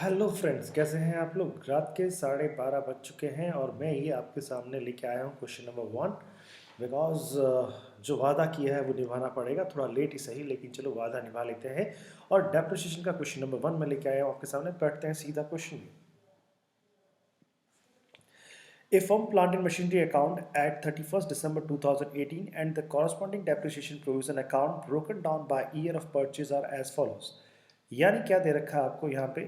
Hello friends, कैसे हैं आप लोग। रात के 12:30 बज चुके हैं और मैं ही आपके सामने लेके आया हूँ क्वेश्चन नंबर 1। बिकॉज जो वादा किया है वो निभाना पड़ेगा, थोड़ा लेट ही सही लेकिन चलो वादा निभा लेते हैं। और डेप्रिसिएशन का क्वेश्चन नंबर 1 में लेके आया हूँ आपके सामने। पढ़ते हैं सीधा question. A firm plant and machinery account at 31st December 2018 and the corresponding depreciation provision account broken down by year of purchase are as follows। यानी क्या दे रखा है आपको यहाँ पे।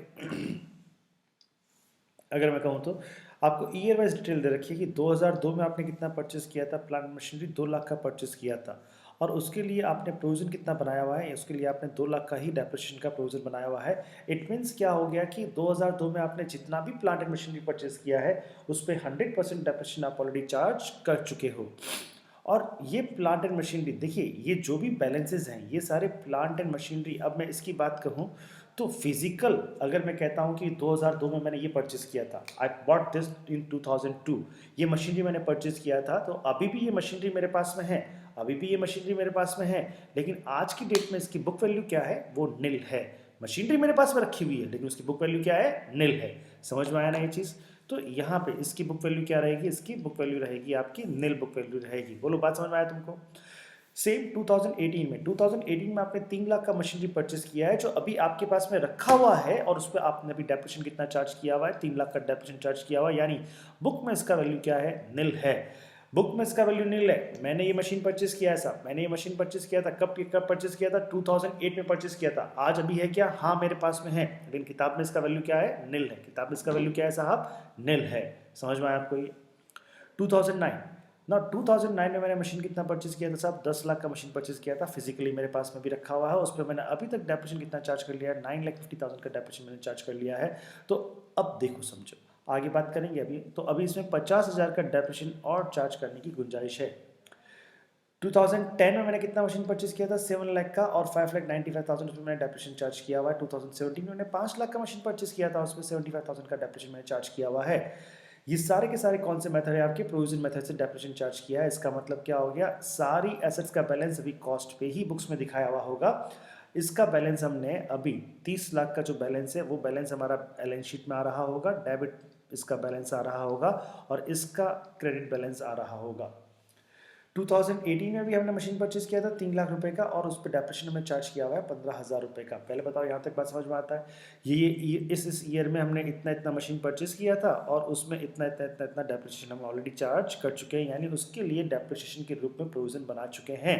अगर मैं कहूँ तो आपको ईयर वाइज डिटेल दे रखी है कि 2002 में आपने कितना परचेस किया था। प्लांट मशीनरी 2 लाख का परचेस किया था और उसके लिए आपने प्रोविजन कितना बनाया हुआ है। उसके लिए आपने 2 लाख का ही डेप्रिसिएशन का प्रोविजन बनाया हुआ है। इट मीन्स क्या हो गया कि 2002 में आपने जितना भी प्लांट एंड मशीनरी परचेस किया है उस पर 100% डेप्रिसिएशन आप ऑलरेडी चार्ज कर चुके हो। और ये प्लांट एंड मशीनरी देखिए, ये जो भी बैलेंसेज हैं ये सारे प्लांट एंड मशीनरी। अब मैं इसकी बात कहूँ तो फिजिकल, अगर मैं कहता हूँ कि 2002 में मैंने ये परचेस किया था, आई बॉट दिस इन 2002, ये मशीनरी मैंने परचेस किया था, तो अभी भी ये मशीनरी मेरे पास में है। अभी भी ये मशीनरी मेरे पास में है, लेकिन आज की डेट में इसकी बुक वैल्यू क्या है, वो निल है। मशीनरी मेरे पास में रखी हुई है लेकिन उसकी बुक वैल्यू क्या है, निल है। समझ में आया ना ये चीज़। तो यहाँ पे इसकी बुक वैल्यू क्या रहेगी, इसकी बुक वैल्यू रहेगी आपकी निल बुक वैल्यू रहेगी। बोलो बात समझ में आया तुमको। सेम 2018 में आपने 3 लाख का मशीनरी परचेस किया है जो अभी आपके पास में रखा हुआ है और उस पर आपने अभी डेप्रिसिएशन कितना चार्ज किया हुआ है, 3 लाख का डेप्रिसिएशन चार्ज किया हुआ है। यानी बुक में इसका वैल्यू क्या है, निल है। बुक में इसका वैल्यू निल है। मैंने ये मशीन परचेस किया है साहब, मैंने ये मशीन परचेस किया था कब परचेस किया था, 2008 में परचेस किया था। आज अभी है क्या, हाँ मेरे पास में है, लेकिन किताब में इसका वैल्यू क्या है, निल है। किताब में इसका वैल्यू क्या है साहब, निल है। समझ में आया आपको ये। 2009 ना, 2009 में मैंने मशीन कितना परचेज किया था साहब, 10 लाख का मशीन परचेज किया था। फिजिकली मेरे पास में भी रखा हुआ है। उस पर मैंने अभी तक डेप्रिसिएशन कितना चार्ज कर लिया है, 9,50,000 का डेप्रिसिएशन मैंने चार्ज कर लिया है। तो अब देखो समझो, आगे बात करेंगे। अभी तो अभी इसमें 50,000 का डेप्रिसिएशन और चार्ज करने की गुंजाइश है। 2010 में मैंने कितना मशीन परचेज किया था, 7 लाख का, और 5,95,000 उसमें मैंने डेप्रिसिएशन चार्ज किया हुआ है। 2017 में मैंने 5 लाख का मशीन परचेज किया था, उसमें 75,000 का डेप्रिसिएशन मैंने चार्ज किया हुआ है। ये सारे के सारे कौन से मेथड है आपके, प्रोविजन मेथड से डेप्रिसिएशन चार्ज किया है। इसका मतलब क्या हो गया, सारी एसेट्स का बैलेंस अभी कॉस्ट पे ही बुक्स में दिखाया हुआ होगा। इसका बैलेंस हमने अभी 30 लाख का जो बैलेंस है वो बैलेंस हमारा बैलेंस शीट में आ रहा होगा, डेबिट इसका बैलेंस आ रहा होगा और इसका क्रेडिट बैलेंस आ रहा होगा। 2018 में भी हमने मशीन परचेज किया था 3 लाख रुपए का और उस पर डेप्रिसिएशन हमें चार्ज किया हुआ है 15,000 रुपये का। पहले बताओ यहाँ तक बात समझ में आता है। ये इस ईयर में हमने इतना इतना मशीन परचेज किया था और उसमें इतना इतना इतना इतना डेप्रिसिएशन हम ऑलरेडी चार्ज कर चुके हैं, यानी उसके लिए डेप्रिसिएशन के रूप में प्रोविजन बना चुके हैं।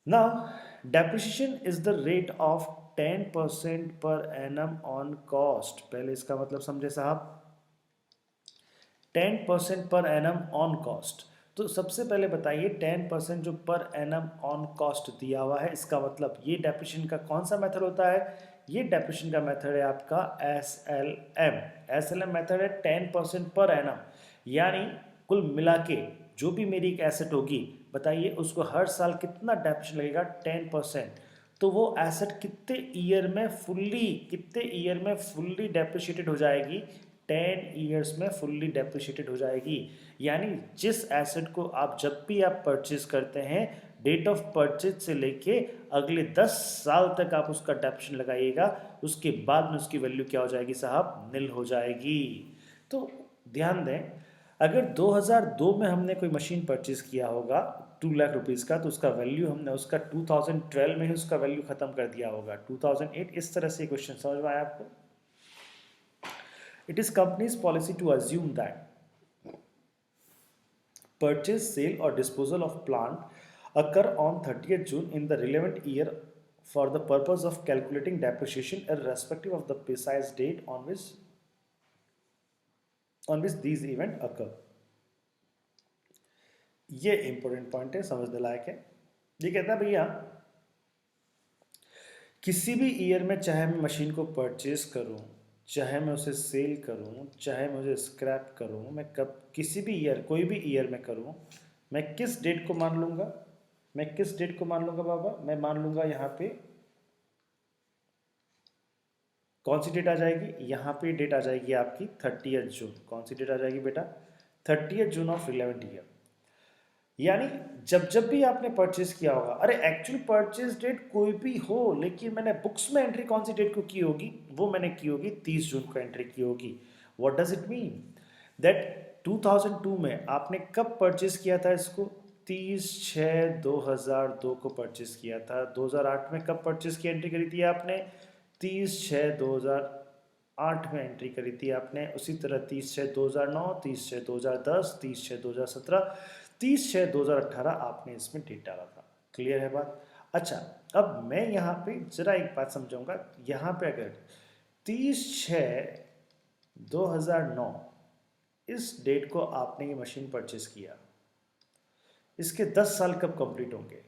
Now depreciation is the rate of 10% per annum on cost. पहले इसका मतलब समझे साहब, 10% पर एनम ऑन कॉस्ट। तो सबसे पहले बताइए 10% जो पर एनम ऑन कॉस्ट दिया हुआ है, इसका मतलब ये डेप्रिसिएशन का कौन सा मेथड होता है, ये डेप्रिसिएशन का मेथड है आपका एसएलएम। एसएलएम मेथड है 10% पर एनम, यानी कुल मिला के जो भी मेरी एक एसेट होगी, बताइए उसको हर साल कितना डेप्रिसिएशन लगेगा, 10%। तो वो एसेट कितने ईयर में फुल्ली डेप्रिशिएटेड हो जाएगी, 10 ईयर्स में फुल्ली डेप्रिशिएटेड हो जाएगी। यानी जिस एसेट को आप जब भी आप परचेज करते हैं, डेट ऑफ परचेज से लेके अगले 10 साल तक आप उसका डेप्रिसिएशन लगाइएगा, उसके बाद में उसकी वैल्यू क्या हो जाएगी साहब, निल हो जाएगी। तो ध्यान दें, अगर 2002 में हमने कोई मशीन परचेज किया होगा 2 लाख रुपीज़ का, तो उसका वैल्यू हमने उसका 2012 में ही उसका वैल्यू खत्म कर दिया होगा, 2008। इस तरह से क्वेश्चन समझ में आया आपको। It is company's policy to assume that purchase, sale or disposal of plant occur on 30th June in the relevant year for the purpose of calculating depreciation irrespective of the precise date on which these event occur। ये important point है, समझने लायक है। ये कहता है भैया किसी भी ईयर में चाहे मैं मशीन को परचेज करूं, चाहे मैं उसे सेल करूं, चाहे मैं उसे स्क्रैप करूं, मैं कब किसी भी ईयर, कोई भी ईयर में करूं, मैं किस डेट को मान लूँगा, मैं किस डेट को मान लूँगा बाबा, मैं मान लूँगा यहाँ पे कौन सी डेट आ जाएगी, यहाँ पे डेट आ जाएगी आपकी 30th जून। कौन सी डेट आ जाएगी बेटा, 30th June of relevant year. यानी जब जब भी आपने परचेज किया होगा, अरे एक्चुअल परचेज डेट कोई भी हो, लेकिन मैंने बुक्स में एंट्री कौन सी डेट को की होगी, वो मैंने की होगी 30 जून को एंट्री की होगी। What does it mean that 2002 में आपने कब परचेज किया था इसको, 30/6/2002 को परचेज किया था। 2008 में कब परचेज की एंट्री करी थी आपने, 30/6/2008 में एंट्री करी थी आपने। उसी तरह 30/6/2009, 30/6/2010, 30/6/2017, 30/6/2018 आपने इसमें डेट डाला था। क्लियर है बात। अच्छा, अब मैं यहाँ पे जरा एक बात समझाऊंगा। यहाँ पे अगर 30/6/2009 इस डेट को आपने ये मशीन परचेज किया, इसके 10 साल कब कंप्लीट होंगे,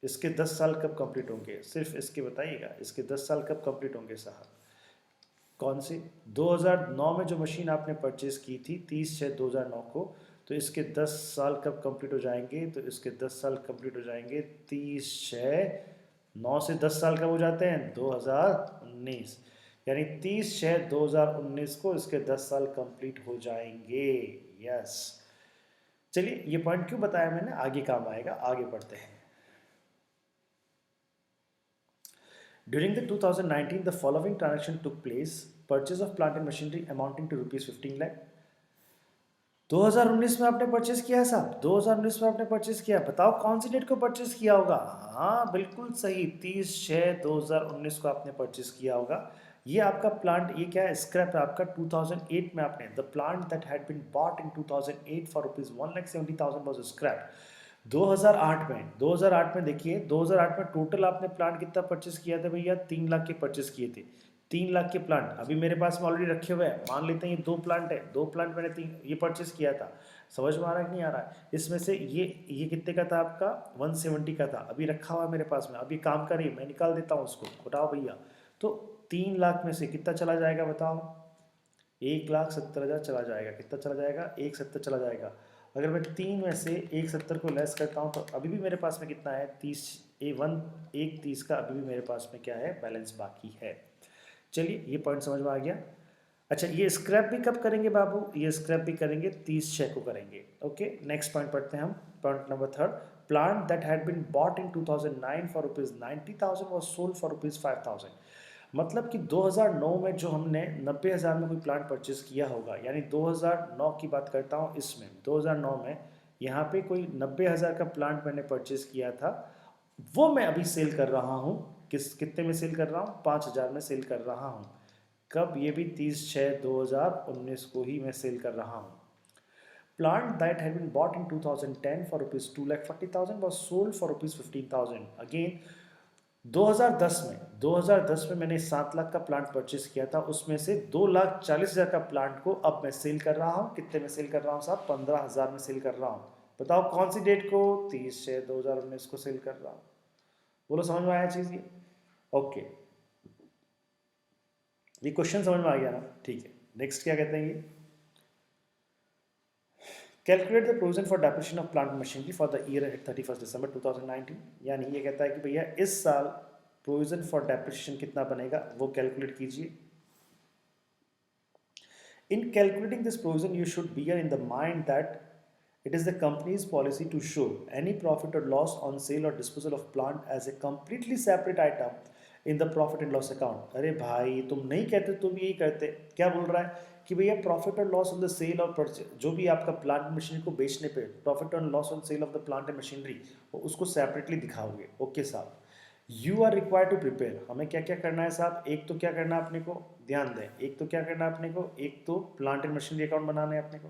इसके 10 साल कब कंप्लीट होंगे, सिर्फ इसके बताइएगा, इसके 10 साल कब कंप्लीट होंगे साहब। कौन से, 2009 में जो मशीन आपने परचेज की थी 30/6/2009 को, तो इसके 10 साल कब कंप्लीट हो जाएंगे, तो इसके 10 साल कंप्लीट हो जाएंगे 30/6/9 से 10 साल कब हो जाते हैं, 2019, यानी 30/6/2019 को इसके 10 साल कंप्लीट हो जाएंगे। यस, चलिए ये पॉइंट क्यों बताया मैंने, आगे काम आएगा, आगे बढ़ते हैं। During the 2019, the following transaction took place: purchase of plant and machinery amounting to rupees 15 lakh। 2019 में आपने परचेज किया है साहब, 2019 में आपने परचेज किया, बताओ कौन सी डेट को परचेज किया होगा। हाँ बिल्कुल सही, 30/6/2019 को आपने परचेज किया होगा। ये आपका प्लांट, ये क्या है, स्क्रैप है आपका। 2008 में आपने, the plant that had been bought in 2008 for rupees 1,70,000 was scrap. 2008 में देखिए, 2008 में टोटल आपने प्लांट कितना परचेस किया था भैया, 3 लाख के परचेस किए थे। 3 लाख के प्लांट अभी मेरे पास में ऑलरेडी रखे हुए हैं, मान लेते हैं ये 2 प्लांट है, 2 प्लांट मैंने 3 ये परचेस किया था। समझ में आ रहा है कि नहीं आ रहा है। इसमें से ये कितने का था आपका, 170 का था, अभी रखा हुआ है मेरे पास में, अभी काम कर रही है, मैं निकाल देता हूँ उसको, उठाओ भैया। तो 3 लाख में से कितना चला जाएगा बताओ, 1,70,000 चला जाएगा। कितना चला जाएगा, 170 चला जाएगा। अगर मैं 3 में से 170 को लेस करता हूँ तो अभी भी मेरे पास में कितना है, 30, 130 का अभी भी मेरे पास में क्या है, बैलेंस बाकी है। चलिए ये पॉइंट समझ में आ गया। अच्छा, ये स्क्रैप भी कब करेंगे बाबू, ये स्क्रैप भी करेंगे 30/6 को करेंगे। ओके, नेक्स्ट पॉइंट पढ़ते हैं हम, point number 3। Plant that had been bought in 2009 for rupees 90,000 was sold for rupees 5,000। मतलब कि 2009 में जो हमने 90,000 में कोई प्लांट परचेज किया होगा, यानी 2009 की बात करता हूँ, इसमें 2009 में यहाँ पे कोई 90,000 का प्लांट मैंने परचेज किया था, वो मैं अभी सेल कर रहा हूँ। कितने में सेल कर रहा हूँ, 5,000 में सेल कर रहा हूँ। कब, ये भी 30/6/2019 को ही मैं सेल कर रहा हूँ। Plant that had been bought in 2010 for rupees 2,40,000 was sold for rupees 15,000। Again 2010 में मैंने 7 लाख का प्लांट परचेज किया था, उसमें से 2,40,000 का प्लांट को अब मैं सेल कर रहा हूँ। कितने में सेल कर रहा हूँ साहब, 15,000 में सेल कर रहा हूँ। बताओ कौन सी डेट को, 30/6/2019 को सेल कर रहा हूँ। बोलो समझ में आया चीज़ ये। ओके, ये क्वेश्चन समझ में आ गया ना, ठीक है। नेक्स्ट क्या कहते हैं ये, calculate the provision for depreciation of plant machinery for the year at 31 December 2019। यानी ये कहता है कि भैया इस साल प्रोविजन फॉर डेप्रिसिएशन कितना बनेगा, वो कैलकुलेट कीजिए। In calculating this provision, you should bear in the mind that it is the company's policy to show any profit or loss on sale or disposal of plant as a completely separate item in the profit and loss account। अरे भाई तुम नहीं कहते, तुम यही करते। क्या बोल रहा है कि भैया प्रॉफिट और लॉस ऑन द सेल और परचेज, जो भी आपका प्लांट मशीनरी को बेचने पे प्रॉफिट और loss on sale of the plant and machinery, उसको सेपरेटली दिखाओगे। ओके साहब, you are required to prepare. हमें क्या क्या करना है साहब, एक तो क्या करना है अपने को, ध्यान दें, एक तो क्या करना है अपने को, एक तो प्लांट एंड मशीनरी अकाउंट बनाना है अपने को।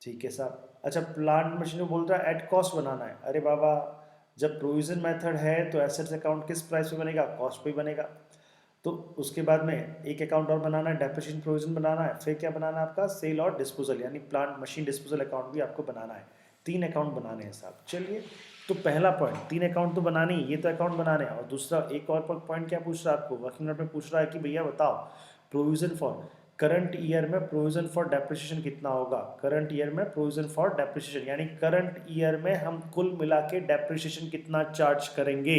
ठीक है साहब। अच्छा, प्लांट मशीनरी बोल रहा है एट कॉस्ट बनाना है। अरे बाबा, जब प्रोविजन मेथड है तो एसेट्स अकाउंट किस प्राइस पे बनेगा, कॉस्ट पे बनेगा। तो उसके बाद में एक अकाउंट और बनाना है, डेप्रिसिएशन प्रोविजन बनाना है, फिर क्या बनाना है आपका, सेल और डिस्पोजल, यानी प्लांट मशीन डिस्पोजल अकाउंट भी आपको बनाना है। 3 अकाउंट बनाने हैं साहब। चलिए, तो पहला पॉइंट, 3 अकाउंट तो बनाने ही, ये तो अकाउंट बनाने हैं। और दूसरा एक और पॉइंट क्या पूछ रहा है आपको, वर्किंग नोट में पूछ रहा है कि भैया बताओ प्रोविजन फॉर करंट ईयर में प्रोविजन फॉर डेप्रिसिएशन कितना होगा। करंट ईयर में प्रोविजन फॉर डेप्रिसिएशन, यानी करंट ईयर में हम कुल मिला के डेप्रिसिएशन कितना चार्ज करेंगे,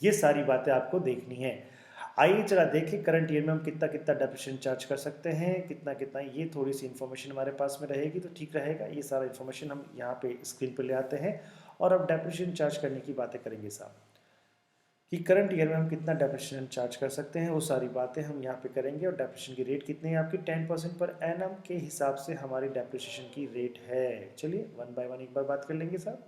ये सारी बातें आपको देखनी है। आइए चला देखिए करंट ईयर में हम कितना कितना डेप्रिसिएशन चार्ज कर सकते हैं, कितना कितना, ये थोड़ी सी इन्फॉर्मेशन हमारे पास में रहेगी तो ठीक रहेगा। ये सारा इन्फॉर्मेशन हम यहाँ पे स्क्रीन पर ले आते हैं और अब डेप्रिसिएशन चार्ज करने की बातें करेंगे साहब कि करंट ईयर में हम कितना डेप्रिसिएशन चार्ज कर सकते हैं, वो सारी बातें हम यहाँ पे करेंगे। और डेप्रिसिएशन की रेट कितनी है आपकी 10% पर एनम के हिसाब से हमारी डेप्रिसिएशन की रेट है। चलिए वन बाय वन एक बार बात कर लेंगे साहब।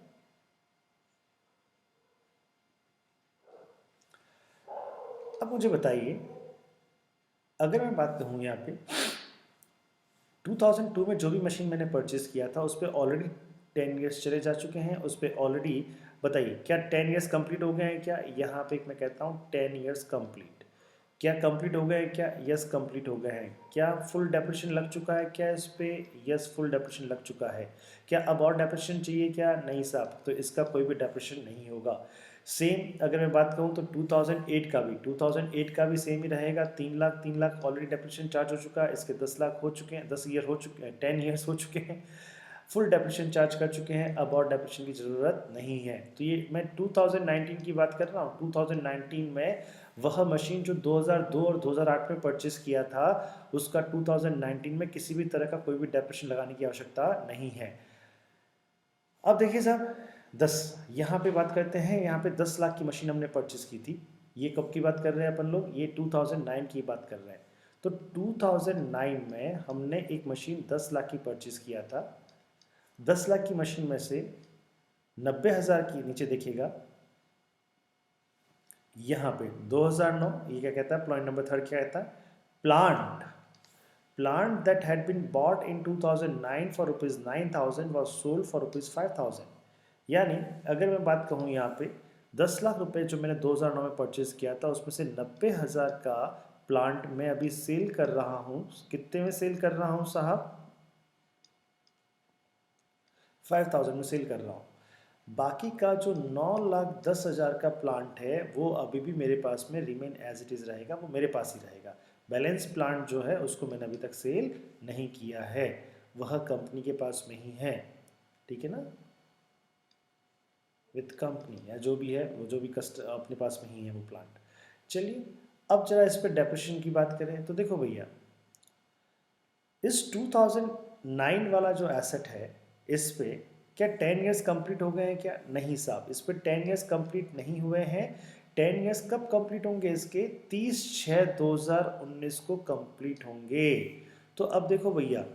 अब मुझे बताइए, अगर मैं बात कहूँ यहाँ पे 2002 में जो भी मशीन मैंने परचेज किया था उस पर ऑलरेडी 10 ईयर्स चले जा चुके हैं, उस पर ऑलरेडी बताइए क्या 10 ईयर्स कंप्लीट हो गए हैं क्या? यहाँ पे मैं कहता हूँ 10 ईयर्स कंप्लीट। क्या कंप्लीट हो गए हैं क्या? यस कंप्लीट हो गए हैं। क्या फुल डेप्रिसिएशन लग चुका है क्या इस पे? यस फुल डेप्रिसिएशन लग चुका है। क्या अब और डेप्रिसिएशन चाहिए क्या? नहीं साहब, तो इसका कोई भी डेप्रिसिएशन नहीं होगा। सेम अगर मैं बात करूँ तो 2008 का भी सेम ही रहेगा। 3 लाख ऑलरेडी डेप्रिसिएशन चार्ज हो चुका है, इसके 10 लाख हो चुके हैं, 10 ईयर हो चुके हैं, 10 ईयर्स हो चुके हैं, फुल डेप्रिसिएशन चार्ज कर चुके हैं, अब और डेप्रिसिएशन की ज़रूरत नहीं है। तो ये मैं 2019 की बात कर रहा हूँ। 2019 में वह मशीन जो 2002 और 2008 में परचेस किया था उसका 2019 में किसी भी तरह का कोई भी डेप्रिसिएशन लगाने की आवश्यकता नहीं है। अब देखिए साहब 10 यहाँ पे बात करते हैं, यहाँ पे 10 लाख की मशीन हमने परचेस की थी। ये कब की बात कर रहे हैं अपन लोग? ये 2009 की बात कर रहे हैं। तो 2009 में हमने एक मशीन 10 लाख की परचेस किया था। 10 लाख की मशीन में से 90,000 की, नीचे देखिएगा यहाँ पे 2009, ये क्या कहता है पॉइंट नंबर थर्ड क्या कहता है? Plant that had been bought in 2009 for rupees 9,000 was sold for rupees 5,000। यानी अगर मैं बात कहूँ यहाँ पे 10 लाख रुपए जो मैंने 2009 में परचेज किया था उसमें से 90,000 का प्लांट मैं अभी सेल कर रहा हूँ। कितने में सेल कर रहा हूँ साहब? 5,000 में सेल कर रहा हूँ। बाकी का जो 9,10,000 का प्लांट है वो अभी भी मेरे पास में रिमेन एज इट इज़ रहेगा, वो मेरे पास ही रहेगा। बैलेंस प्लांट जो है उसको मैंने अभी तक सेल नहीं किया है, वह कंपनी के पास में ही है, ठीक है ना, विथ कंपनी या जो भी है वो जो भी कस्ट अपने पास में ही है वो प्लांट। चलिए अब जरा इस पर डेप्रिसिएशन की बात करें तो देखो भैया इस 2009 वाला जो एसेट है इस पे क्या 10 ईयर्स कंप्लीट हो गए हैं क्या? नहीं साहब, इस पे 10 ईयर्स कंप्लीट नहीं हुए हैं। 10 ईयर्स कब कंप्लीट होंगे इसके? 30/6/2019 को कंप्लीट होंगे। तो अब देखो भैया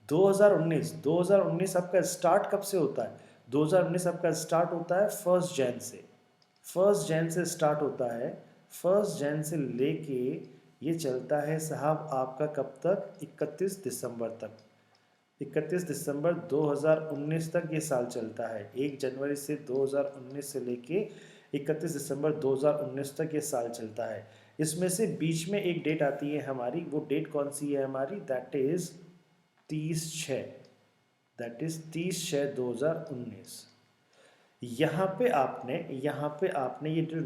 2019 आपका स्टार्ट कब से होता है? 2019 आपका स्टार्ट होता है 1 जैन से। 1 जैन से स्टार्ट होता है। 1 जैन से लेके ये चलता है साहब आपका कब तक? 31 दिसंबर तक। 31 दिसंबर 2019 तक ये साल चलता है। 1 जनवरी से 2019 से लेके 31 दिसंबर 2019 तक ये साल चलता है। इसमें से बीच में एक डेट आती है हमारी, वो डेट कौन सी है हमारी? That is 30/6/2019। यहाँ पे आपने ये जो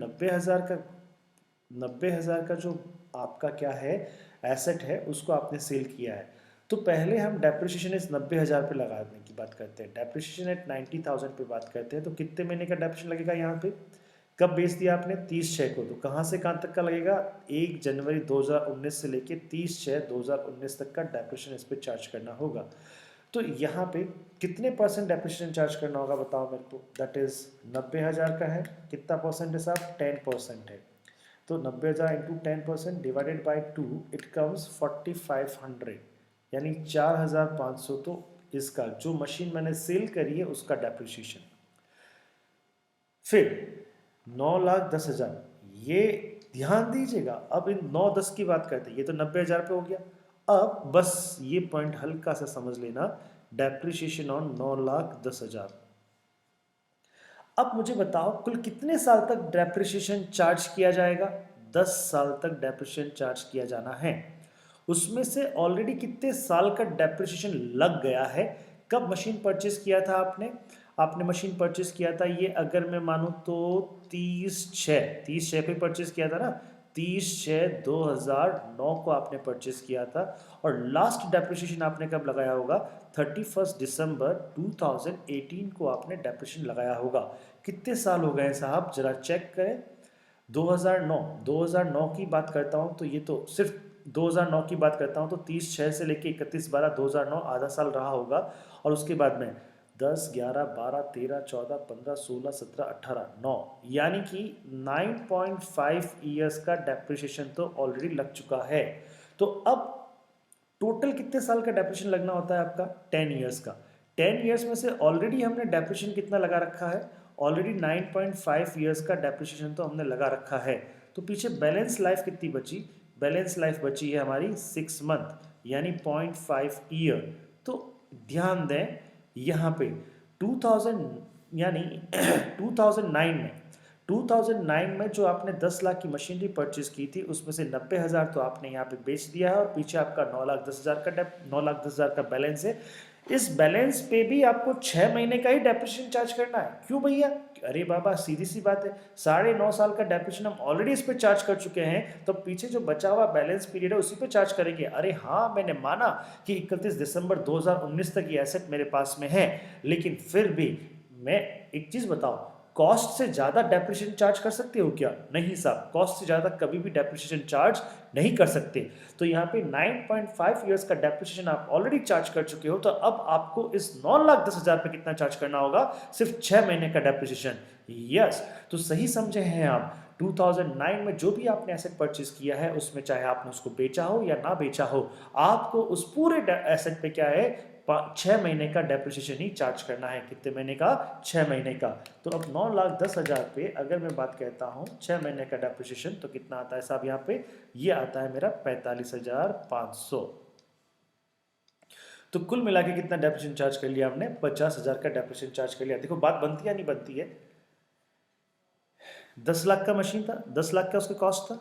90,000 का जो आपका क्या है एसेट है उसको आपने सेल किया है। तो पहले हम डेप्रिसिएशन इस 90,000 पे लगाने की बात करते हैं, डेप्रिसिएशन एट 90,000 पे बात करते हैं। तो कितने महीने का डेप्रिसिएशन लगेगा यहाँ पे? कब बेच दिया आपने? 30/6 को। तो कहाँ से कहाँ तक का लगेगा? 1 जनवरी 2019 से लेके 30/6/2019 तक का डेप्रिसिएशन इस पर चार्ज करना होगा। तो यहाँ पे कितने परसेंट डेप्रिसिएशन चार्ज करना होगा बताओ मेरे को? दैट इज 90,000 का है, कितना परसेंट है साहब? 10% है। तो 90,000 into 10% divided by 2 it comes 4,500, यानी 4,500। तो इसका जो मशीन मैंने सेल करी है उसका डेप्रिसिएशन। फिर 9,10,000, ये ध्यान दीजिएगा। अब इन 9-10 की बात करते हैं, ये तो 90,000 पे हो गया। अब बस ये पॉइंट हल्का सा समझ लेना, डेप्रिसिएशन ऑन 9,10,000। अब मुझे बताओ कुल कितने साल तक डेप्रिसिएशन चार्ज किया जाएगा? 10 साल तक डेप्रिसिएशन चार्ज किया जाना है। उसमें से ऑलरेडी कितने साल का डेप्रिसिएशन लग गया है? कब मशीन परचेस किया था आपने? आपने मशीन परचेस किया था ये अगर मैं मानूं तो 30/6 पे परचेस किया था ना। 30/6/2009 को आपने परचेस किया था और लास्ट डेप्रिसिएशन आपने कब लगाया होगा? 31 दिसंबर 2018 को आपने डेप्रिसिएशन लगाया होगा। कितने साल हो गए साहब जरा चेक करें। 2009 की बात करता हूँ तो ये तो सिर्फ 2009 की बात करता हूँ तो 30/6 से लेके 31/12/2009 आधा साल रहा होगा। और उसके बाद में 10, 11, 12, 13, 14, 15, 16, 17, 18, 9, यानी कि 9.5 ईयर्स का डेप्रिसिएशन तो ऑलरेडी लग चुका है। तो अब टोटल कितने साल का डेप्रिसिएशन लगना होता है आपका? 10 ईयर्स का। 10 ईयर्स में से ऑलरेडी हमने डेप्रिसिएशन कितना लगा रखा है? ऑलरेडी 9.5 ईयर्स का डेप्रिसिएशन तो हमने लगा रखा है। तो पीछे बैलेंस लाइफ कितनी बची? बैलेंस लाइफ बची है हमारी 6 मंथ, यानी 0.5 ईयर। तो ध्यान दें यहाँ पे 2000 यानी 2009 में 2009 में जो आपने 10 लाख की मशीनरी परचेज की थी उसमें से 90,000 तो आपने यहाँ पे बेच दिया है और पीछे आपका 9,10,000 का 9,10,000 का बैलेंस है। इस बैलेंस पे भी आपको 6 महीने का ही डेप्रिसिएशन चार्ज करना है। क्यों भैया? अरे बाबा सीधी सी बात है, 9.5 साल का डेप्रिसिएशन हम ऑलरेडी इस पे चार्ज कर चुके हैं, तो पीछे जो बचा हुआ बैलेंस पीरियड है उसी पे चार्ज करेंगे। अरे हाँ, मैंने माना कि 31 दिसंबर 2019 तक ये एसेट मेरे पास में है, लेकिन फिर भी मैं एक चीज बताओ, कॉस्ट से ज्यादा डेप्रिसिएशन चार्ज कर सकते हो क्या? नहीं साहब, कॉस्ट से ज्यादा कभी भी डेप्रिसिएशन चार्ज नहीं कर सकते। तो यहाँ पे 9.5 इयर्स का डेप्रिसिएशन आप ऑलरेडी चार्ज कर चुके हो, तो अब आपको इस 9,10,000 पे कितना चार्ज करना होगा? सिर्फ 6 महीने का डेप्रिसिएशन। यस, तो सही समझे हैं आप। 2009 में जो भी आपने एसेट परचेज किया है उसमें चाहे आपने उसको बेचा हो या ना बेचा हो, आपको उस पूरे एसेट पे क्या है? 6 महीने का डेप्रिसिएशन ही चार्ज करना है। कितने महीने का? 6 महीने का। तो अब 9,10,000 पे अगर मैं बात कहता हूँ 6 महीने का डेप्रिसिएशन, तो कितना आता है साहब यहाँ पे? ये आता है मेरा 45,500। तो कुल मिला के कितना डेप्रिसिएशन चार्ज कर लिया हमने? 50,000 का डेप्रिसिएशन चार्ज कर लिया। देखो बात बनती है या नहीं बनती है? 10 लाख का मशीन था, 10 लाख का उसका कॉस्ट था,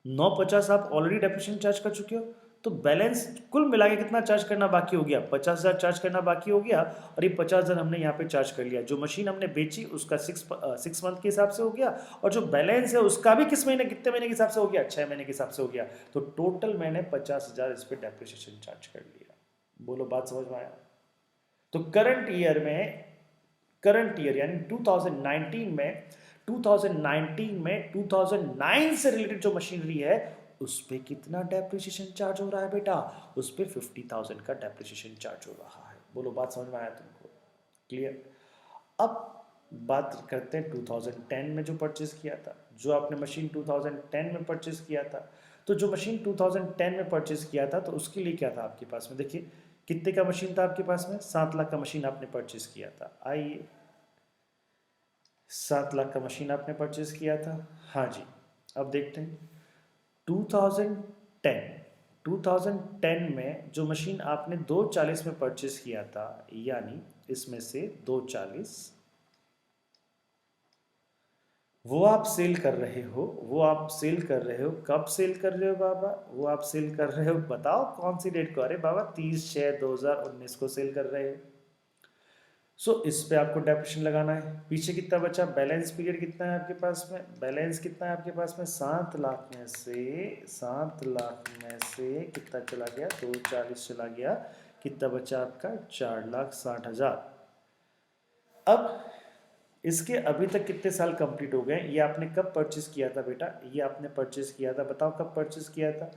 950 आप ऑलरेडी डेप्रिसिएशन चार्ज कर चुके हो, तो बैलेंस कुल मिला के कितना चार्ज करना बाकी हो गया? 50,000 चार्ज करना बाकी हो गया, और ये 50,000 हमने यहाँ पे चार्ज कर लिया। जो मशीन हमने बेची उसका 6 मंथ के हिसाब से हो गया, और जो बैलेंस है उसका भी कितने महीने के हिसाब से हो गया? 6 महीने के हिसाब से हो गया। तो टोटल मैंने 50,000 इस पर डेप्रिसिएशन चार्ज कर लिया। बोलो बात समझ में आया? तो करंट ईयर यानी 2019 में 2009 से रिलेटेड जो मशीनरी है उस पे कितना डेप्रिसिएशन चार्ज हो रहा है बेटा? उस पे 50,000 का डेप्रिसिएशन चार्ज हो रहा है। बोलो बात समझ में आया तुमको? क्लियर? अब बात करते हैं 2010 में जो परचेज किया था, जो आपने मशीन 2010 में परचेज किया था। तो जो मशीन 2010 में परचेज किया था तो उसके लिए क्या था आपके पास में? देखिए कितने का मशीन था आपके पास में? 7 लाख का मशीन आपने परचेज किया था। आइए, 7 लाख का मशीन आपने परचेज किया था। हाँ जी, अब देखते हैं 2010 2010 में जो मशीन आपने 240 में परचेज किया था, यानी इसमें से 240 वो आप सेल कर रहे हो। कब सेल कर रहे हो बाबा? वो आप सेल कर रहे हो, बताओ कौन सी डेट को? अरे बाबा 30/6/2019 को सेल कर रहे हो। सो इस पे आपको डेप्रिसिएशन लगाना है। पीछे कितना बचा? बैलेंस पीरियड कितना है आपके पास में? बैलेंस कितना है आपके पास में? 7 लाख में से कितना चला गया? 240 चला गया। कितना बचा आपका? 4,60,000। अब इसके अभी तक कितने साल कंप्लीट हो गए? ये आपने कब परचेज किया था बेटा? ये आपने परचेज किया था, बताओ कब परचेज किया था?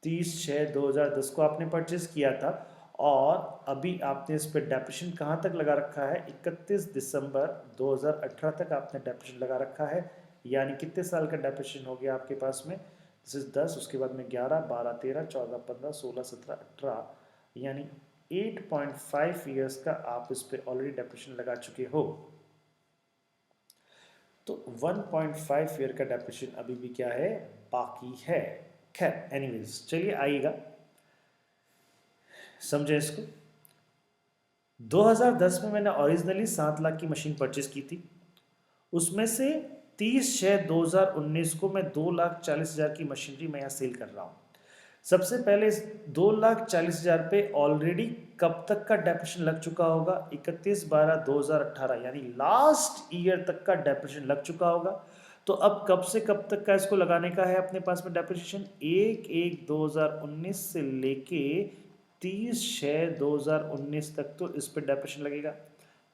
30/6/2010 को आपने परचेज किया था, और अभी आपने इस पर डेप्रिसिएशन कहाँ तक लगा रखा है? 31 दिसंबर 2018 तक आपने डेप्रिसिएशन लगा रखा है। यानी कितने साल का डेप्रिसिएशन हो गया आपके पास में? दिस इज 10, उसके बाद में 11, 12, 13, 14, 15, 16, 17, 18, यानी 8.5 ईयर्स का आप इस पर ऑलरेडी डेप्रिसिएशन लगा चुके हो। तो 1.5 ईयर का डेप्रिसिएशन अभी भी क्या है? बाकी है। खैर एनीवेज, चलिए आइएगा समझे इसको। 2010 में मैंने ओरिजिनली 7 लाख की मशीन परचेज की थी। उसमें से 30/6/2019 को मैं 2,40,000 की मशीनरी मैं यहाँ सेल कर रहा हूँ। सबसे पहले इस 2,40,000 पे ऑलरेडी कब तक का डेप्रिसिएशन लग चुका होगा? 31/12/2018, यानी लास्ट ईयर तक का डेप्रिसिएशन लग चुका होगा। तो अब कब से कब तक का इसको लगाने का है अपने पास में डेप्रिसिएशन? 1/1/2019 से लेके 30/6/2019 तक तो इस पर डेप्रिसिएशन लगेगा।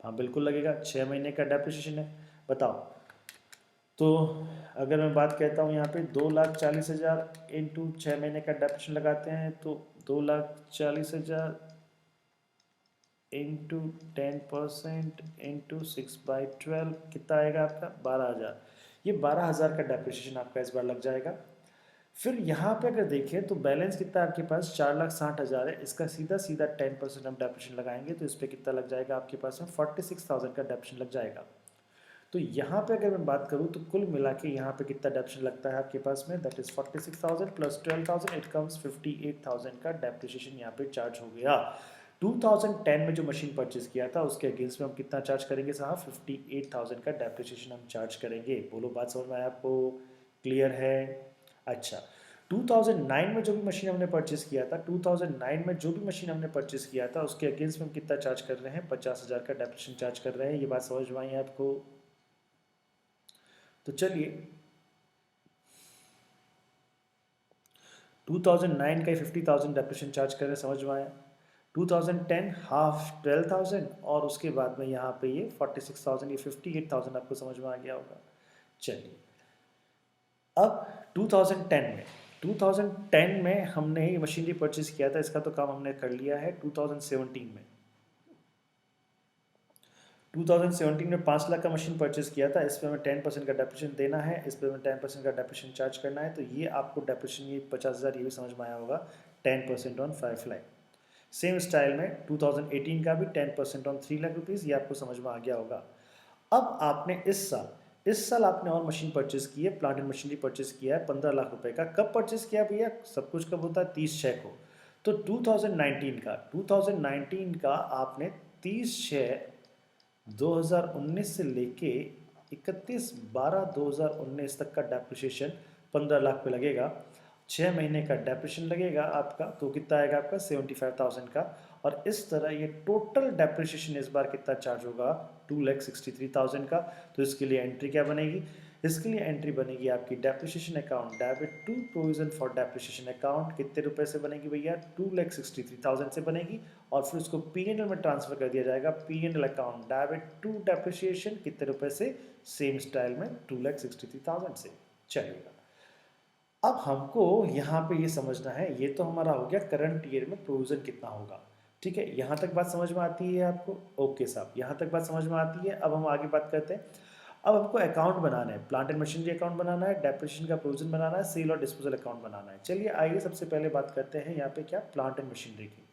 हाँ बिल्कुल लगेगा, 6 महीने का डेप्रिसिएशन है। बताओ, तो अगर मैं बात कहता हूँ यहाँ पे 2,40,000 इंटू 6 महीने का डेप्रिसिएशन लगाते हैं, तो 2,40,000 इंटू 10% इंटू 6/12 कितना आएगा आपका 12,000। ये 12,000 का डेप्रिसिएशन आपका इस बार लग जाएगा। फिर यहाँ पे अगर देखें तो बैलेंस कितना है आपके पास 4,60,000 है। इसका सीधा सीधा 10% हम डेप्रिसिएशन लगाएंगे तो इस पर कितना लग जाएगा आपके पास में 46,000 का डेप्रिसिएशन लग जाएगा। तो यहाँ पे अगर मैं बात करूँ तो कुल मिला के यहाँ पे कितना डेप्रिसिएशन लगता है आपके पास में, that is 46,000 plus 12,000, it comes 58,000 का डेप्रिसिएशन यहाँ पे चार्ज हो गया। 2010 में जो मशीन परचेज किया था उसके अगेंस्ट में हम कितना चार्ज करेंगे साहब, 58,000 का डेप्रिसिएशन हम चार्ज करेंगे। बोलो बात समझ में आया आपको, क्लियर है? अच्छा, 2009 में जो भी मशीन हमने परचेज किया था, 2009 में जो भी मशीन हमने परचेज किया था उसके अगेंस्ट में हम कितना चार्ज कर रहे हैं, 50,000 का डेप्रिसिएशन चार्ज कर रहे हैं। ये बात समझ में आई आपको? तो चलिए 2009 का 50,000 डेप्रिसिएशन चार्ज कर रहे हैं, समझ में आया। 2010 हाफ 12,000 और उसके बाद में यहाँ पे ये 46,000, ये 58,000 आपको समझ में आ गया होगा। चलिए अब 2010 में हमने ये मशीनरी परचेज किया था, इसका तो काम हमने कर लिया है। 2017 में 5 लाख का मशीन परचेज किया था, इस पर हमें 10% का डेप्रिसिएशन देना है, इस पर हमें 10% का डेप्रिसिएशन चार्ज करना है। तो ये आपको डेप्रिसिएशन ये 50,000 ये भी समझ में आया होगा, 10% ऑन 5 लाख। सेम स्टाइल में 2018 का भी 10% ऑन 3 लाख रुपीज़, ये आपको समझ में आ गया होगा। अब आपने इस साल आपने और मशीन परचेज की है, प्लांट एंड मशीनरी परचेज किया है 15 लाख रुपए का। कब परचेज किया भैया, सब कुछ कब होता है, 30/6 को। तो 2019 का आपने 30/6/2019 से लेके 31/12/2019 तक का डेप्रिसिएशन 15 लाख पे लगेगा। 6 महीने का डेप्रिसिएशन लगेगा आपका, तो कितना आएगा आपका 75,000 का। और इस तरह ये टोटल डेप्रिसिएशन इस बार कितना चार्ज होगा, 2,63,000 का। तो इसके लिए एंट्री क्या बनेगी, इसके लिए एंट्री बनेगी आपकी depreciation account debit to provision for depreciation account. कितने रुपए से बनेगी भैया, 2,63,000 से बनेगी। और फिर उसको पीएनएल में ट्रांसफर कर दिया जाएगा, PNL account debit to depreciation कितने रुपए से, सेम स्टाइल में 2,63,000 से। चलिएगा अब हमको यहाँ पे ये समझना है, ये तो हमारा हो गया करंट ईयर में प्रोविजन कितना होगा। ठीक है, यहाँ तक बात समझ में आती है आपको? ओके साहब, यहाँ तक बात समझ में आती है। अब हम आगे बात करते हैं। अब हमको अकाउंट बनाना है, प्लांट एंड मशीनरी अकाउंट बनाना है, डेप्रिसिएशन का प्रोविजन बनाना है, सेल और डिस्पोजल अकाउंट बनाना है। चलिए आइए सबसे पहले बात करते हैं यहाँ पे क्या, प्लांट एंड मशीनरी की।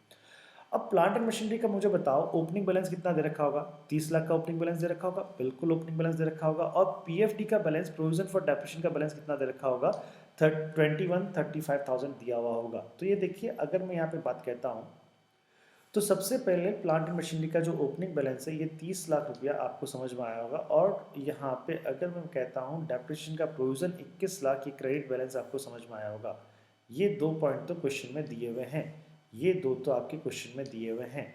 अब प्लांट एंड मशीनरी का मुझे बताओ, ओपनिंग बैलेंस कितना दे रखा होगा, 30 लाख का ओपनिंग बैलेंस दे रखा होगा, बिल्कुल ओपनिंग बैलेंस दे रखा होगा। और पीएफडी का बैलेंस, प्रोविजन फॉर डेप्रिसिएशन का बैलेंस कितना दे रखा होगा, 35,000 दिया हुआ होगा। तो ये देखिए, अगर मैं यहाँ पे बात कहता हूँ तो सबसे पहले प्लांट एंड मशीनरी का जो ओपनिंग बैलेंस है ये 30 लाख रुपया आपको समझ में आया होगा। और यहाँ पे अगर मैं कहता हूँ डेप्रिसिएशन का प्रोविजन 21 लाख की क्रेडिट बैलेंस आपको समझ में आया होगा। ये 2 पॉइंट तो क्वेश्चन में दिए हुए हैं, ये 2 तो आपके क्वेश्चन में दिए हुए हैं।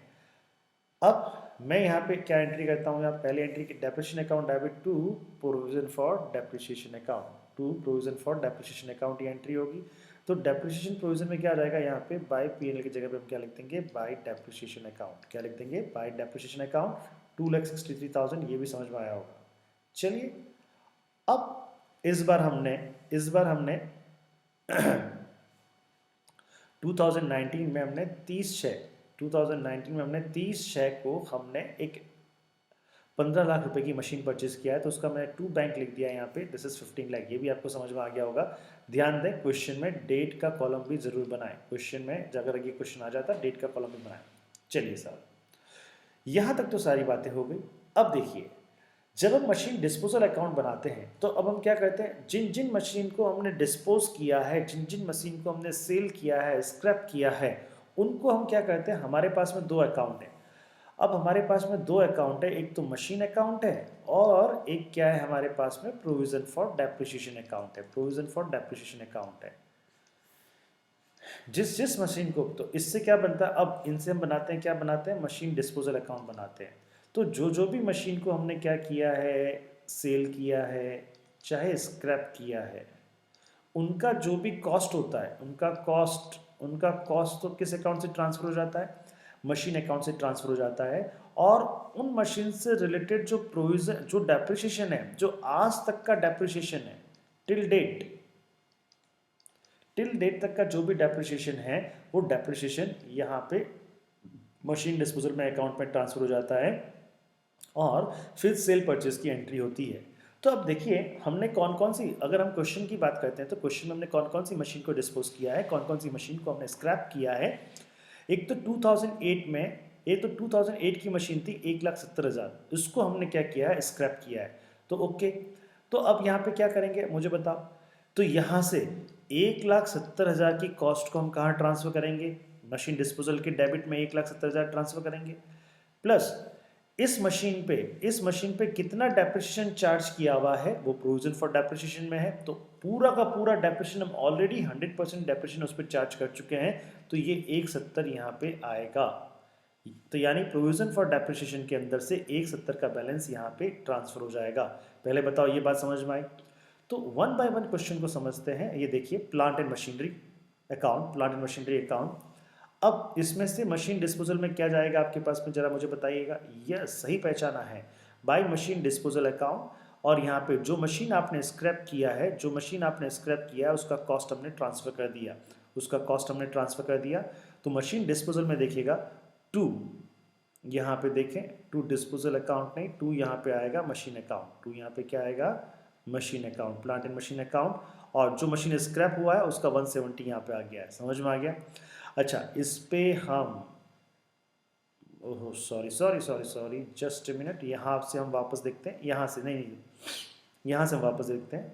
अब मैं यहाँ पे क्या एंट्री करता हूँ, यहाँ पहले एंट्री की depreciation account debit to provision for depreciation account, to provision for depreciation account ये एंट्री होगी। तो डेप्रिसिएशन प्रोविजन में क्या आ जाएगा, यहाँ पे बाय पीएनएल की जगह पे हम क्या लिख देंगे, बाय डेप्रिसिएशन अकाउंट। क्या लिख देंगे, बाय डेप्रिसिएशन अकाउंट 2,63,000, ये भी समझ में आया होगा। चलिए अब इस बार हमने 2019 में हमने 30/6 को हमने एक 15 लाख रुपए की मशीन परचेज किया है। तो उसका मैंने टू बैंक लिख दिया है यहाँ पे, दिस इज 15 लाख, ये भी आपको समझ में आ गया होगा। ध्यान दें, क्वेश्चन में डेट का कॉलम भी जरूर बनाएं, क्वेश्चन में अगर ये क्वेश्चन आ जाता डेट का कॉलम भी बनाएं। चलिए साहब, यहाँ तक तो सारी बातें हो गई। अब देखिए, जब हम मशीन डिस्पोजल अकाउंट बनाते हैं तो अब हम क्या करते हैं, जिन जिन मशीन को हमने डिस्पोज किया है, जिन जिन मशीन को हमने सेल किया है, स्क्रैप किया है, उनको हम क्या करते हैं, हमारे पास में 2 अकाउंट है। अब हमारे पास में 2 अकाउंट है, एक तो मशीन अकाउंट है और एक क्या है हमारे पास में, प्रोविजन फॉर डेप्रिसिएशन अकाउंट है, प्रोविजन फॉर डेप्रिसिएशन अकाउंट है। जिस जिस मशीन को, तो इससे क्या बनता है, अब इनसे हम बनाते हैं, क्या बनाते हैं, मशीन डिस्पोजल अकाउंट बनाते हैं। तो जो जो भी मशीन को हमने क्या किया है, सेल किया है, चाहे स्क्रैप किया है, उनका जो भी कॉस्ट होता है, उनका कॉस्ट तो किस अकाउंट से ट्रांसफर हो जाता है, मशीन अकाउंट से ट्रांसफर हो जाता है। और उन मशीन से रिलेटेड जो प्रोविजन, जो डेप्रिसिएशन है, जो आज तक का डेप्रिसिएशन है, टिल डेट तक का जो भी डेप्रिसिएशन है, वो डेप्रिसिएशन यहाँ पे मशीन डिस्पोजल में अकाउंट में ट्रांसफर हो जाता है और फिर सेल परचेज की एंट्री होती है। तो अब देखिए हमने कौन कौन सी, अगर हम क्वेश्चन की बात करते हैं तो क्वेश्चन में हमने कौन कौन सी मशीन को डिस्पोज किया है, कौन कौन सी मशीन को हमने स्क्रैप किया है। एक तो 2008 में, ये तो 2008 की मशीन थी 1,70,000, इसको हमने क्या किया है, स्क्रैप किया है। तो ओके, तो अब यहाँ पे क्या करेंगे मुझे बताओ। तो यहाँ से 1,70,000 की कॉस्ट को हम कहाँ ट्रांसफर करेंगे, मशीन डिस्पोजल के डेबिट में 1,70,000 ट्रांसफर करेंगे, प्लस इस मशीन पे कितना डेप्रिसिएशन चार्ज किया हुआ है वो प्रोविजन फॉर डेप्रिसिएशन में है। तो पूरा का पूरा डेप्रिसिएशन हम ऑलरेडी 100% डेप्रिसिएशन उस पर चार्ज कर चुके हैं, तो ये 170 यहाँ पे आएगा। तो यानी प्रोविजन फॉर डेप्रिसिएशन के अंदर से 170 का बैलेंस यहाँ पे ट्रांसफर हो जाएगा। पहले बताओ ये बात समझ में आई। तो वन बाय वन क्वेश्चन को समझते हैं। ये देखिए plant and machinery account, plant and machinery account. अब इसमें से मशीन डिस्पोजल में क्या जाएगा आपके पास में, जरा मुझे बताइएगा। यह सही पहचाना है, बाय मशीन डिस्पोजल अकाउंट। और यहाँ पे जो मशीन आपने स्क्रैप किया है, जो मशीन आपने स्क्रैप किया है उसका कॉस्ट हमने ट्रांसफर कर दिया, उसका कॉस्ट हमने ट्रांसफर कर दिया। तो मशीन डिस्पोजल में देखिएगा टू, यहाँ पे देखें टू डिस्पोजल अकाउंट नहीं, टू यहाँ पे आएगा मशीन अकाउंट, टू यहाँ पे क्या आएगा, machine account, plant and machine account. और जो मशीन स्क्रैप हुआ है उसका 170 यहाँ पे आ गया है, समझ में आ गया। अच्छा इस पे हम, ओहो sorry sorry sorry sorry, just a minute, यहाँ से हम वापस देखते हैं, यहाँ से नहीं, यहाँ से हम वापस देखते हैं।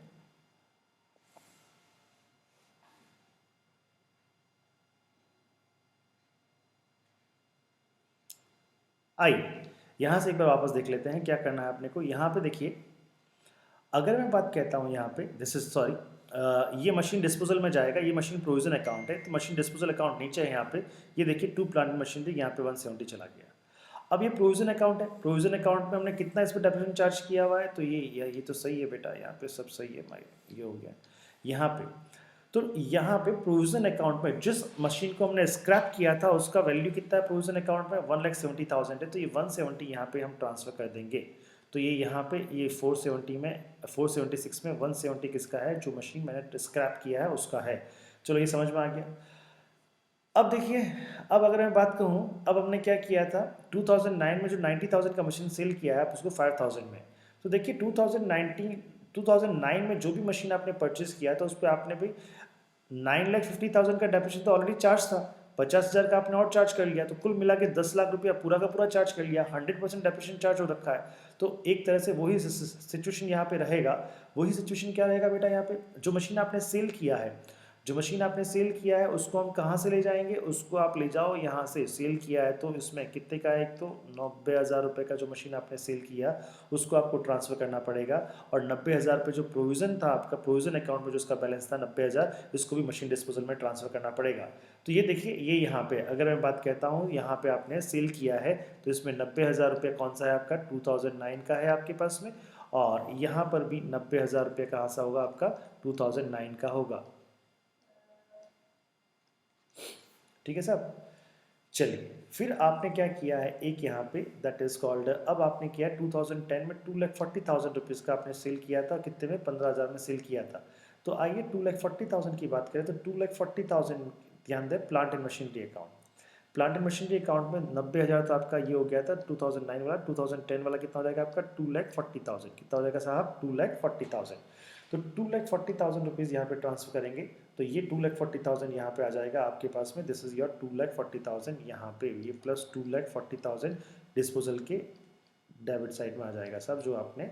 आइए यहाँ से एक बार वापस देख लेते हैं क्या करना है अपने को। यहाँ पे देखिए, अगर मैं बात कहता हूँ यहाँ पे, दिस इज सॉरी, ये मशीन डिस्पोजल में जाएगा, ये मशीन प्रोविजन अकाउंट है, तो मशीन डिस्पोजल अकाउंट नीचे है यहाँ पे। ये देखिए टू प्लांट मशीन थी, यहाँ पे 170 चला गया। अब ये प्रोविजन अकाउंट है, प्रोविजन अकाउंट में हमने कितना इस पर डेप्रिसिएशन चार्ज किया हुआ है, तो ये तो सही है बेटा, यहाँ पे सब सही है भाई, ये हो गया यहाँ पे। तो यहाँ पे प्रोविजन अकाउंट में जिस मशीन को हमने स्क्रैप किया था उसका वैल्यू कितना है प्रोविजन अकाउंट में, 1,70,000 है। तो ये 170 यहाँ पे हम ट्रांसफर कर देंगे। तो ये यहाँ पे ये 470 में, 476 में 170 किसका है, जो मशीन मैंने स्क्रैप किया है उसका है। चलो ये समझ में आ गया। अब देखिए, अब अगर मैं बात कहूँ, अब हमने क्या किया था 2009 में, जो 90,000 का मशीन सेल किया है आप उसको 5,000 में। तो देखिए 2009 में जो भी मशीन आपने परचेज किया था उस पर आपने भाई 9,50,000 का डेप्रिसिएशन तो ऑलरेडी चार्ज था, 50,000 का आपने और चार्ज कर लिया, तो कुल मिला के 10 लाख रुपया पूरा का पूरा चार्ज कर लिया, 100% डेप्रिसिएशन चार्ज हो रखा है। तो एक तरह से वही सिचुएशन यहाँ पे रहेगा। वही सिचुएशन क्या रहेगा बेटा, यहाँ पे जो मशीन आपने सेल किया है, जो मशीन आपने सेल किया है उसको हम कहाँ से ले जाएंगे, उसको आप ले जाओ यहाँ से, सेल किया है तो इसमें कितने का है, एक तो 90,000 रुपये का जो मशीन आपने सेल किया उसको आपको ट्रांसफ़र करना पड़ेगा, और 90,000 रुपये जो प्रोविज़न था आपका, प्रोविज़न अकाउंट में जो उसका बैलेंस था 90,000, इसको भी मशीन डिस्पोजल में ट्रांसफ़र करना पड़ेगा। तो ये देखिए, ये यहाँ पे अगर मैं बात कहता हूँ, यहाँ पे आपने सेल किया है तो इसमें 90,000 रुपये कौन सा है आपका, 2009 का है आपके पास में, और यहाँ पर भी 90,000 रुपये का आंसर होगा आपका 2009 का होगा। ठीक है साहब। चलिए फिर आपने क्या किया है, एक यहाँ पे दैट इज कॉल्ड, अब आपने किया 2010 में 2,40,000 रुपीज़ का आपने सेल किया था, कितने में, 15,000 में सेल किया था। तो आइए 2,40,000 की बात करें तो 2,40,000 ध्यान दें, plant and machinery account, plant and machinery account में 90,000 तो आपका ये हो गया था 2009 वाला, 2010 वाला कितना हो जाएगा आपका 2,40,000, कितना हो जाएगा साहब 2,40,000। तो 2,40,000 रुपीज़ यहाँ पे ट्रांसफर करेंगे, तो ये 2,40,000 यहाँ पे आ जाएगा आपके पास में, दिस इज योर 2,40,000 यहाँ पे, ये प्लस 2,40,000 डिस्पोजल के डेबिट साइड में आ जाएगा साहब जो आपने,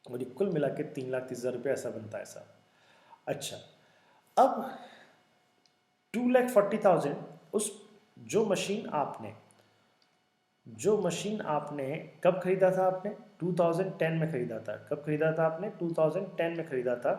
और कुल मिला के 3,30,000 रुपये ऐसा बनता है साहब। अच्छा अब 2,40,000 उस जो मशीन आपने कब खरीदा था, आपने 2010 में खरीदा था, कब खरीदा था आपने 2010 में खरीदा था,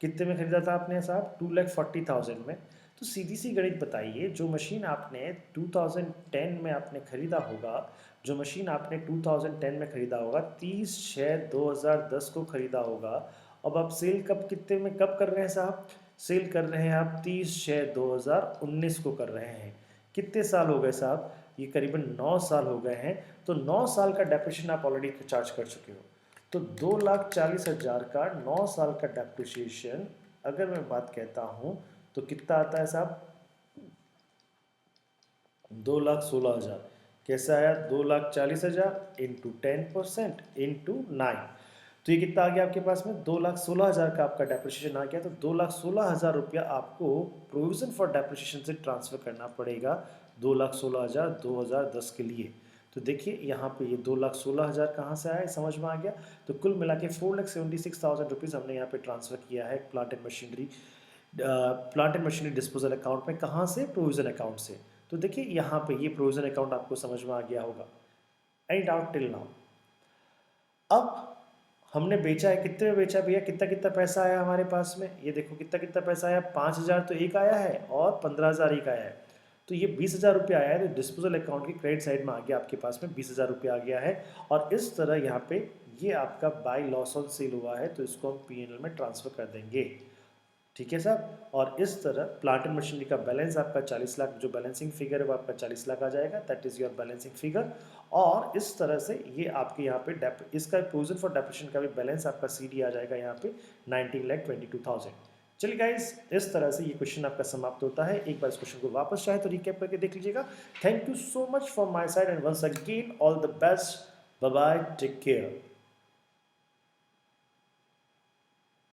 कितने में खरीदा था आपने साहब 2,40,000 में। तो सीधी सी गणित बताइए, जो मशीन आपने 2010 में आपने खरीदा होगा, जो मशीन आपने 2010 में खरीदा होगा, 30/6/2010 को खरीदा होगा, अब आप सेल कब, कितने में कब कर रहे हैं साहब, सेल कर रहे हैं आप 30/6/2019 को कर रहे हैं। कितने साल हो गए साहब, ये करीबन 9 साल हो गए हैं। तो 9 साल का डेप्रिसिएशन आप ऑलरेडी चार्ज कर चुके हो। तो 2,40,000 का 9 साल का डेप्रिसिएशन अगर मैं बात कहता हूँ तो कितना आता है साहब, 2,16,000 कैसे आया? 2,40,000 इंटू 10% इंटू 9, तो ये कितना आ गया आपके पास में? 2,16,000 का आपका डेप्रिसिएशन आ गया। तो 2,16,000 रुपया आपको प्रोविजन फॉर डेप्रिसिएशन से ट्रांसफर करना पड़ेगा 2,16,000 2010 के लिए। तो देखिए यहाँ पे ये 2,16,000 कहाँ से आया, समझ में आ गया। तो कुल मिला के 4,76,000 रुपीज़ हमने यहाँ पे ट्रांसफर किया है plant and machinery disposal account में। कहाँ से? प्रोविजन अकाउंट से। तो देखिए यहाँ पे ये प्रोविजन अकाउंट आपको समझ में आ गया होगा। Any doubt till now? अब हमने बेचा है, कितने में बेचा भैया? कितना कितना पैसा आया हमारे पास में? ये देखो कितना कितना पैसा आया। 5,000 तो एक आया है और 15,000 एक आया है, तो ये 20,000 रुपये आया है। तो डिस्पोजल अकाउंट की क्रेडिट साइड में आ गया आपके पास में 20,000 रुपये आ गया है। और इस तरह यहाँ पे ये आपका बाय लॉस ऑन सेल हुआ है, तो इसको हम पीएनएल में ट्रांसफर कर देंगे। ठीक है साहब। और इस तरह प्लांट एंड मशीनरी का बैलेंस आपका 40 लाख, जो बैलेंसिंग फिगर है वो आपका 40 लाख आ जाएगा। That is your balancing figure. और इस तरह से ये आपके यहाँ पे इसका प्रोविजन फॉर डेप्रिसिएशन का भी बैलेंस आपका सीडी आ जाएगा यहाँ पे 19,22,000। चलिए गाइज, इस तरह से ये क्वेश्चन आपका समाप्त होता है। एक बार इस क्वेश्चन को वापस चाहे तो रिकैप करके देख लीजिएगा। Thank you so much for my side and once again all the best. Bye bye, take care.